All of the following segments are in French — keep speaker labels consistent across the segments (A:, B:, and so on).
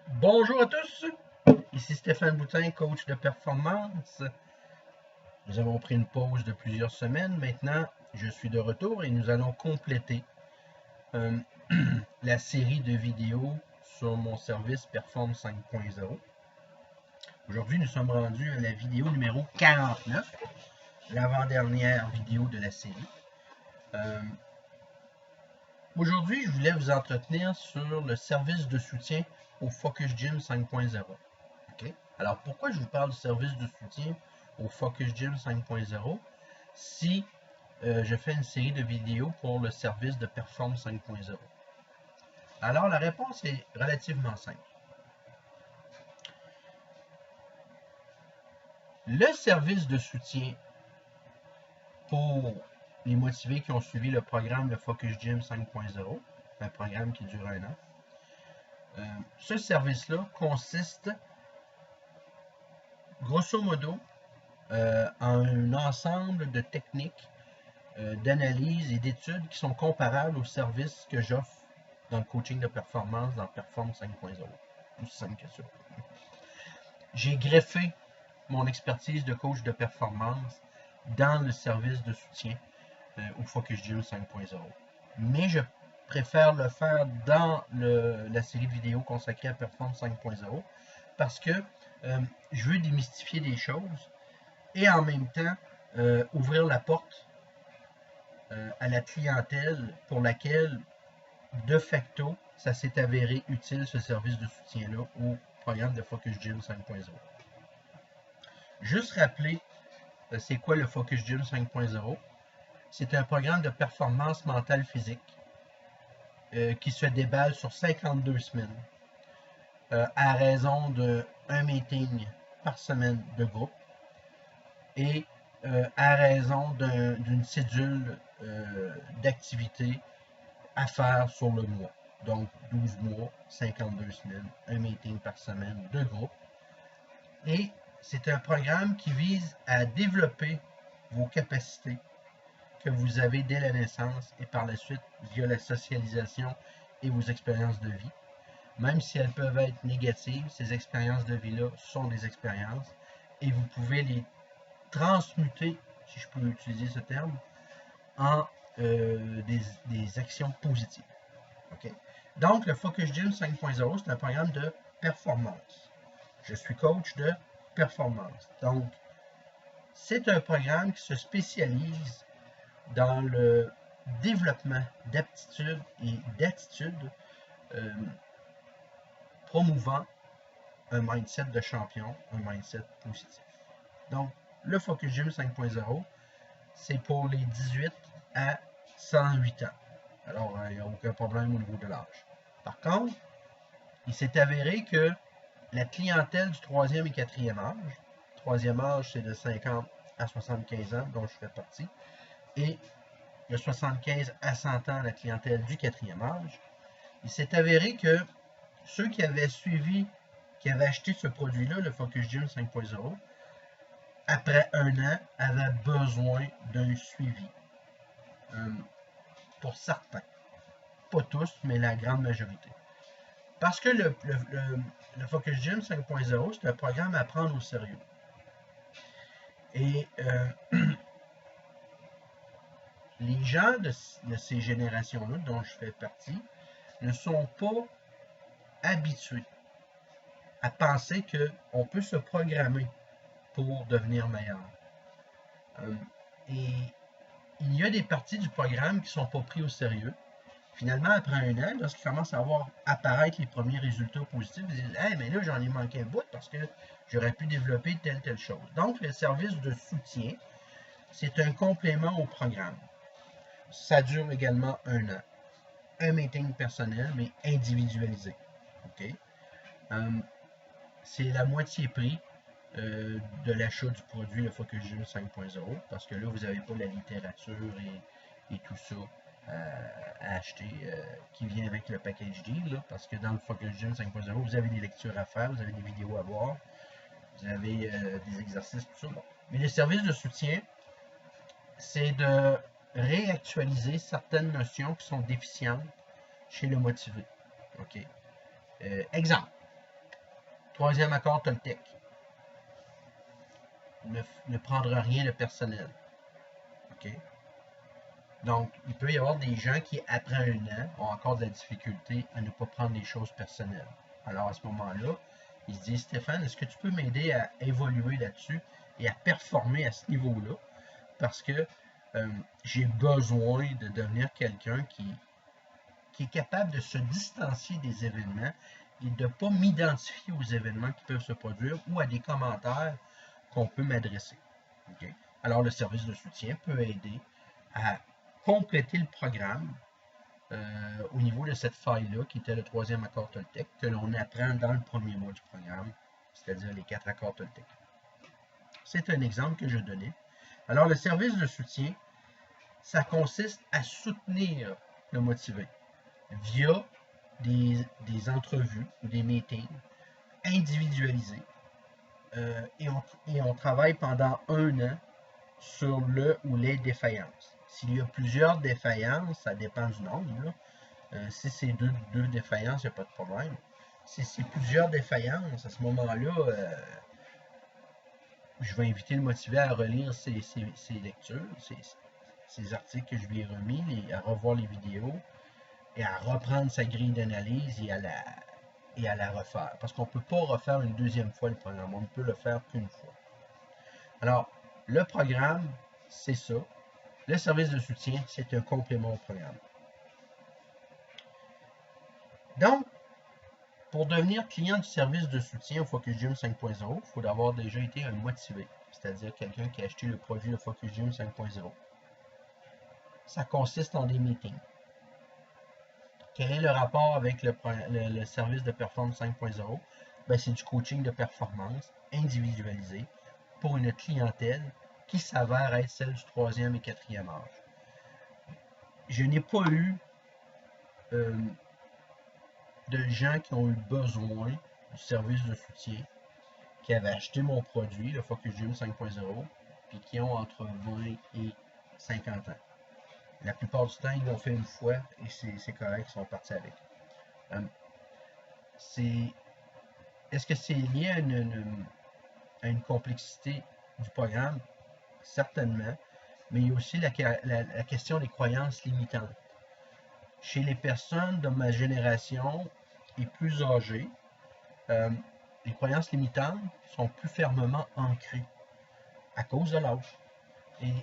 A: Bonjour à tous, ici Stéphane Boutin, coach de performance. Nous avons pris une pause de plusieurs semaines. Maintenant, je suis de retour et nous allons compléter euh, la série de vidéos sur mon service Perform 5.0. Aujourd'hui, nous sommes rendus à la vidéo numéro 49, l'avant-dernière vidéo de la série. Aujourd'hui, je voulais vous entretenir sur le service de soutien au Focus Gym 5.0. Okay? Alors, pourquoi je vous parle du service de soutien au Focus Gym 5.0 si je fais une série de vidéos pour le service de Perform 5.0? Alors, la réponse est relativement simple. Le service de soutien pour les motivés qui ont suivi le programme de Focus Gym 5.0, un programme qui dure 1 an, ce service-là consiste grosso modo en un ensemble de techniques d'analyse et d'études qui sont comparables aux services que j'offre dans le coaching de performance dans Perform 5.0. Aussi simple que ça. J'ai greffé mon expertise de coach de performance dans le service de soutien au Focus Gym 5.0. Mais je préfère le faire dans la série vidéo consacrée à Perform 5.0 parce que je veux démystifier des choses et en même temps ouvrir la porte à la clientèle pour laquelle, de facto, ça s'est avéré utile, ce service de soutien-là, au programme de Focus Gym 5.0. Juste rappeler, c'est quoi le Focus Gym 5.0? C'est un programme de performance mentale physique qui se déballe sur 52 semaines à raison d'un meeting par semaine de groupe et à raison d'une cédule d'activité à faire sur le mois. Donc, 12 mois, 52 semaines, un meeting par semaine, 2 groupes. Et c'est un programme qui vise à développer vos capacités que vous avez dès la naissance et par la suite via la socialisation et vos expériences de vie. Même si elles peuvent être négatives, ces expériences de vie-là sont des expériences et vous pouvez les transmuter, si je peux utiliser ce terme, en des actions positives. Okay? Donc, le Focus Gym 5.0, c'est un programme de performance. Je suis coach de performance. Donc, c'est un programme qui se spécialise dans le développement d'aptitudes et d'attitudes promouvant un mindset de champion, un mindset positif. Donc, le Focus Gym 5.0, c'est pour les 18 à 108 ans. Alors, il n'y a aucun problème au niveau de l'âge. Par contre, il s'est avéré que la clientèle du 3e et 4e âge, 3e âge, c'est de 50 à 75 ans, dont je fais partie, et de 75 à 100 ans, la clientèle du 4e âge, il s'est avéré que ceux qui avaient suivi, qui avaient acheté ce produit-là, le Focus Gym 5.0, après 1 an, avaient besoin d'un suivi. Pour certains. Pas tous, mais la grande majorité. Parce que le Focus Gym 5.0, c'est un programme à prendre au sérieux. Et les gens de ces générations-là, dont je fais partie, ne sont pas habitués à penser qu'on peut se programmer pour devenir meilleur. Et il y a des parties du programme qui ne sont pas prises au sérieux. Finalement, après 1 an, lorsqu'ils commencent à voir apparaître les premiers résultats positifs, ils disent « Hey, mais là, j'en ai manqué un bout parce que j'aurais pu développer telle chose. » Donc, le service de soutien, c'est un complément au programme. Ça dure également 1 an. Un meeting personnel, mais individualisé. Okay? C'est la moitié prix de l'achat du produit, le Focus Gym 5.0, parce que là, vous n'avez pas la littérature et tout ça à acheter qui vient avec le package deal, là, parce que dans le Focus Gym 5.0, vous avez des lectures à faire, vous avez des vidéos à voir, vous avez des exercices, tout ça. Bon. Mais les services de soutien, c'est de réactualiser certaines notions qui sont déficientes chez le motivé. OK? Exemple. Troisième accord Toltec. Ne prendre rien de personnel. OK? Donc, il peut y avoir des gens qui, après un an, ont encore de la difficulté à ne pas prendre les choses personnelles. Alors, à ce moment-là, ils se disent, Stéphane, est-ce que tu peux m'aider à évoluer là-dessus et à performer à ce niveau-là? Parce que j'ai besoin de devenir quelqu'un qui est capable de se distancier des événements et de ne pas m'identifier aux événements qui peuvent se produire ou à des commentaires qu'on peut m'adresser. Okay? Alors, le service de soutien peut aider à compléter le programme au niveau de cette faille-là, qui était le troisième accord Toltec, que l'on apprend dans le premier mois du programme, c'est-à-dire les 4 accords Toltec. C'est un exemple que je donnais. Alors, le service de soutien, ça consiste à soutenir le motivé via des entrevues ou des meetings individualisés. Et on travaille pendant un an sur le ou les défaillances. S'il y a plusieurs défaillances, ça dépend du nombre. Si c'est deux défaillances, il n'y a pas de problème. Si c'est plusieurs défaillances, à ce moment-là, je vais inviter le motivé à relire ses lectures, ces articles que je lui ai remis, à revoir les vidéos et à reprendre sa grille d'analyse et à la refaire. Parce qu'on ne peut pas refaire une deuxième fois le programme, on ne peut le faire qu'une fois. Alors, le programme, c'est ça. Le service de soutien, c'est un complément au programme. Donc, pour devenir client du service de soutien au Focus Gym 5.0, il faut avoir déjà été un motivé, c'est-à-dire quelqu'un qui a acheté le produit de Focus Gym 5.0. Ça consiste en des meetings. Quel est le rapport avec le service de performance 5.0? Ben, c'est du coaching de performance individualisé pour une clientèle qui s'avère être celle du 3e et 4e âge. Je n'ai pas eu de gens qui ont eu besoin du service de soutien, qui avaient acheté mon produit, le Focus Gym 5.0, puis qui ont entre 20 et 50 ans. La plupart du temps, ils l'ont fait une fois et c'est correct, ils sont partis avec. Est-ce que c'est lié à une complexité du programme? Certainement, mais il y a aussi la question des croyances limitantes. Chez les personnes de ma génération et plus âgées, les croyances limitantes sont plus fermement ancrées à cause de l'âge. Et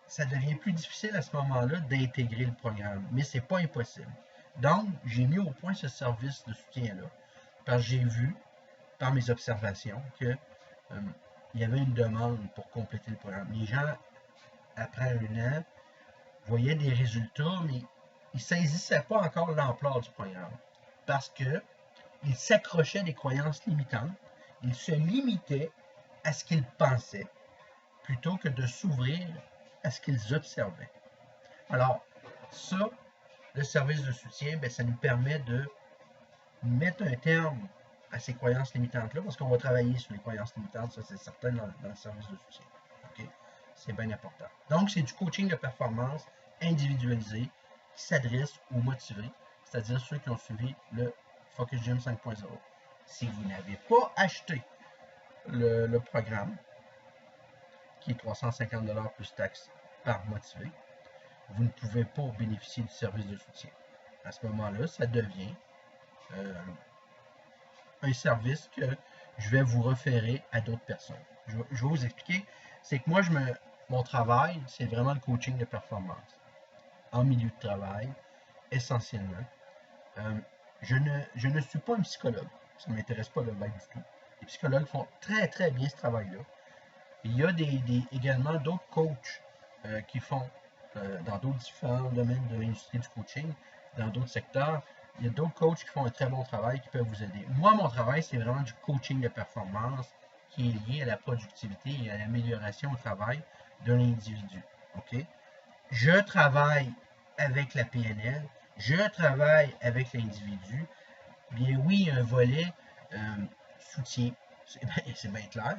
A: ça devient plus difficile à ce moment-là d'intégrer le programme, mais c'est pas impossible. Donc, j'ai mis au point ce service de soutien-là, parce que j'ai vu, par mes observations, que il y avait une demande pour compléter le programme. Les gens, après un an, voyaient des résultats, mais ils ne saisissaient pas encore l'ampleur du programme, parce qu'ils s'accrochaient à des croyances limitantes, ils se limitaient à ce qu'ils pensaient, plutôt que de s'ouvrir à ce qu'ils observaient. Alors, ça, le service de soutien, bien, ça nous permet de mettre un terme à ces croyances limitantes-là, parce qu'on va travailler sur les croyances limitantes, ça c'est certain dans le service de soutien. Okay? C'est bien important. Donc, c'est du coaching de performance individualisé qui s'adresse aux motivés, c'est-à-dire ceux qui ont suivi le Focus Gym 5.0. Si vous n'avez pas acheté le programme, qui est 350 $ plus taxes par motivé, vous ne pouvez pas bénéficier du service de soutien. À ce moment-là, ça devient un service que je vais vous référer à d'autres personnes. Je vais vous expliquer. C'est que moi, mon travail, c'est vraiment le coaching de performance. En milieu de travail, essentiellement. Je ne suis pas un psychologue. Ça ne m'intéresse pas de l'être du tout. Les psychologues font très, très bien ce travail-là. Il y a également d'autres coachs qui font dans d'autres différents domaines de l'industrie du coaching, dans d'autres secteurs. Il y a d'autres coachs qui font un très bon travail qui peuvent vous aider. Moi, mon travail, c'est vraiment du coaching de performance qui est lié à la productivité et à l'amélioration au travail de l'individu. Okay? Je travaille avec la PNL, je travaille avec l'individu. Bien oui, il y a un volet soutien, c'est bien clair,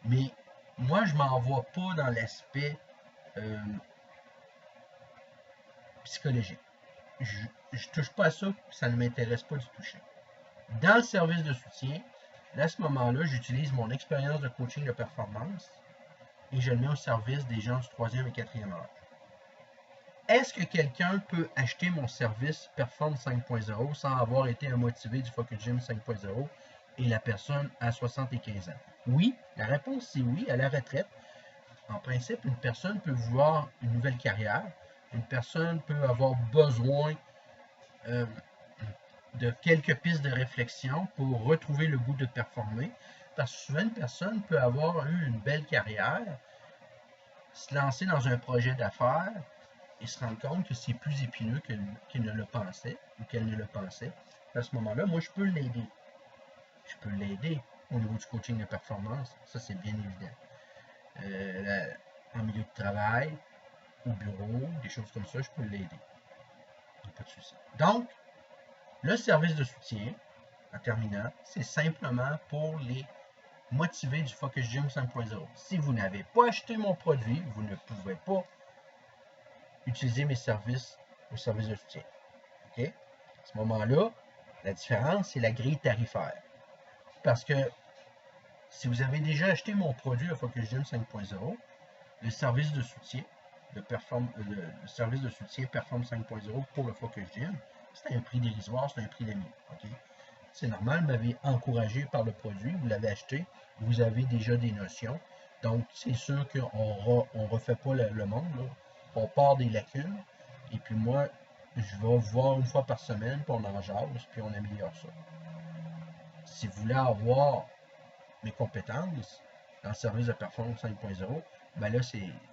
A: mais moi, je ne m'envoie pas dans l'aspect psychologique. Je ne touche pas à ça, ça ne m'intéresse pas du toucher. Dans le service de soutien, à ce moment-là, j'utilise mon expérience de coaching de performance et je le mets au service des gens du 3e et 4e âge. Est-ce que quelqu'un peut acheter mon service Perform 5.0 sans avoir été un motivé du Focus Gym 5.0 et la personne à 75 ans? Oui, la réponse c'est oui, à la retraite. En principe, une personne peut vouloir une nouvelle carrière, une personne peut avoir besoin de quelques pistes de réflexion pour retrouver le goût de performer, parce que souvent une personne peut avoir eu une belle carrière, se lancer dans un projet d'affaires et se rendre compte que c'est plus épineux qu'il ne le pensait ou qu'elle ne le pensait. À ce moment-là, moi, je peux l'aider. Je peux l'aider au niveau du coaching de performance, ça c'est bien évident. En milieu de travail, au bureau, des choses comme ça, je peux l'aider. Pas de souci. Donc, le service de soutien, en terminant, c'est simplement pour les motivés du Focus Gym 5.0. Si vous n'avez pas acheté mon produit, vous ne pouvez pas utiliser mes services au service de soutien. Okay? À ce moment-là, la différence, c'est la grille tarifaire. Parce que si vous avez déjà acheté mon produit, le Focus Gym 5.0, le service de soutien, le service de soutien Perform 5.0 pour le Focus Gym, c'est un prix dérisoire, c'est un prix d'ami. Okay? C'est normal, vous m'avez encouragé par le produit, vous l'avez acheté, vous avez déjà des notions. Donc, c'est sûr qu'on ne refait pas le monde. Là. On part des lacunes. Et puis moi, je vais voir une fois par semaine, puis on en jase, puis on améliore ça. Si vous voulez avoir mes compétences dans le service de performance 5.0, ben là,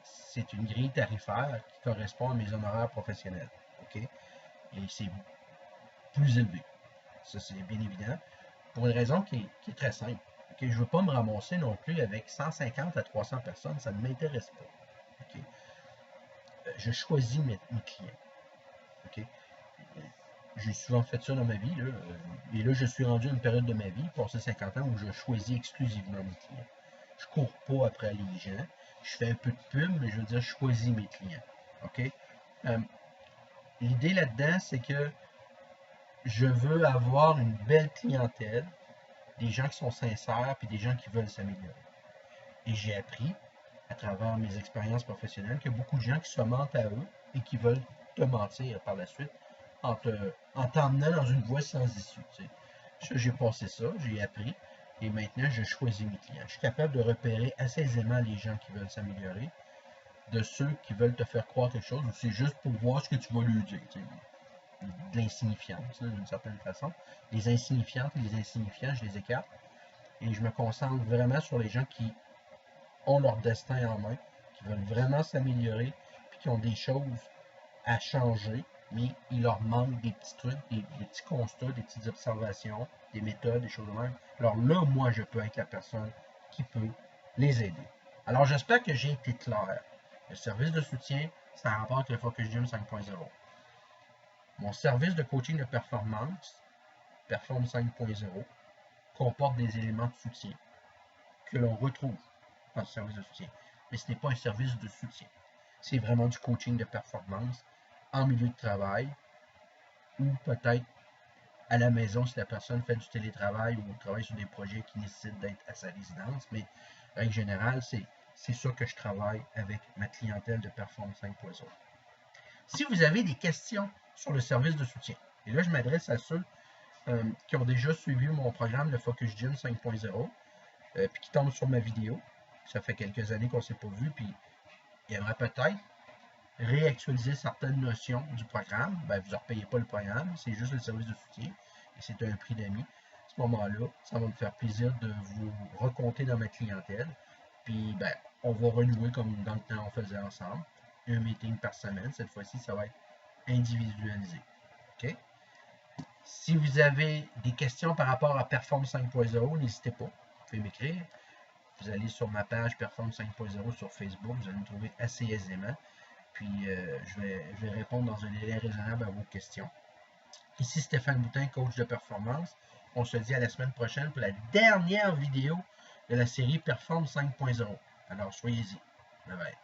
A: c'est une grille tarifaire qui correspond à mes honoraires professionnels. OK? Et c'est plus élevé. Ça, c'est bien évident. Pour une raison qui est très simple. Okay? Je ne veux pas me ramasser non plus avec 150 à 300 personnes, ça ne m'intéresse pas. Okay? Je choisis mes clients. Okay? J'ai souvent fait ça dans ma vie. Là, et là, je suis rendu à une période de ma vie, passé 50 ans, où je choisis exclusivement mes clients. Je ne cours pas après les gens. Je fais un peu de pub, mais je veux dire, je choisis mes clients. Okay? L'idée là-dedans, c'est que je veux avoir une belle clientèle, des gens qui sont sincères, puis des gens qui veulent s'améliorer. Et j'ai appris, à travers mes expériences professionnelles, qu'il y a beaucoup de gens qui se mentent à eux et qui veulent te mentir par la suite en t'emmenant dans une voie sans issue. J'ai passé ça, j'ai appris, et maintenant je choisis mes clients. Je suis capable de repérer assez aisément les gens qui veulent s'améliorer de ceux qui veulent te faire croire quelque chose, ou c'est juste pour voir ce que tu vas lui dire. De l'insignifiance, d'une certaine façon. Les insignifiantes et les insignifiants, je les écarte. Et je me concentre vraiment sur les gens qui ont leur destin en main, qui veulent vraiment s'améliorer, puis qui ont des choses à changer, mais il leur manque des petits trucs, des petits constats, des petites observations, des méthodes, des choses de même. Alors là, moi, je peux être la personne qui peut les aider. Alors, j'espère que j'ai été clair. Le service de soutien, c'est un rapport avec le Focus Gym 5.0. Mon service de coaching de performance, Perform 5.0, comporte des éléments de soutien que l'on retrouve dans le service de soutien. Mais ce n'est pas un service de soutien. C'est vraiment du coaching de performance en milieu de travail ou peut-être à la maison si la personne fait du télétravail ou travaille sur des projets qui nécessitent d'être à sa résidence. Mais en règle générale, c'est ça que je travaille avec ma clientèle de Perform 5.0. Si vous avez des questions sur le service de soutien, et là je m'adresse à ceux qui ont déjà suivi mon programme de Focus Gym 5.0, puis qui tombent sur ma vidéo. Ça fait quelques années qu'on ne s'est pas vu, puis il aimerait peut-être réactualiser certaines notions du programme. Ben, vous ne repayez pas le programme, c'est juste le service de soutien, et c'est un prix d'amis. À ce moment-là, ça va me faire plaisir de vous recompter dans ma clientèle, puis ben, on va renouer comme dans le temps on faisait ensemble. Un meeting par semaine, cette fois-ci, ça va être individualisé. OK? Si vous avez des questions par rapport à Perform 5.0, n'hésitez pas. Vous pouvez m'écrire. Vous allez sur ma page Perform 5.0 sur Facebook, vous allez me trouver assez aisément. Puis je vais répondre dans un délai raisonnable à vos questions. Ici Stéphane Boutin, coach de performance. On se dit à la semaine prochaine pour la dernière vidéo de la série Perform 5.0. Alors soyez-y. Bye bye.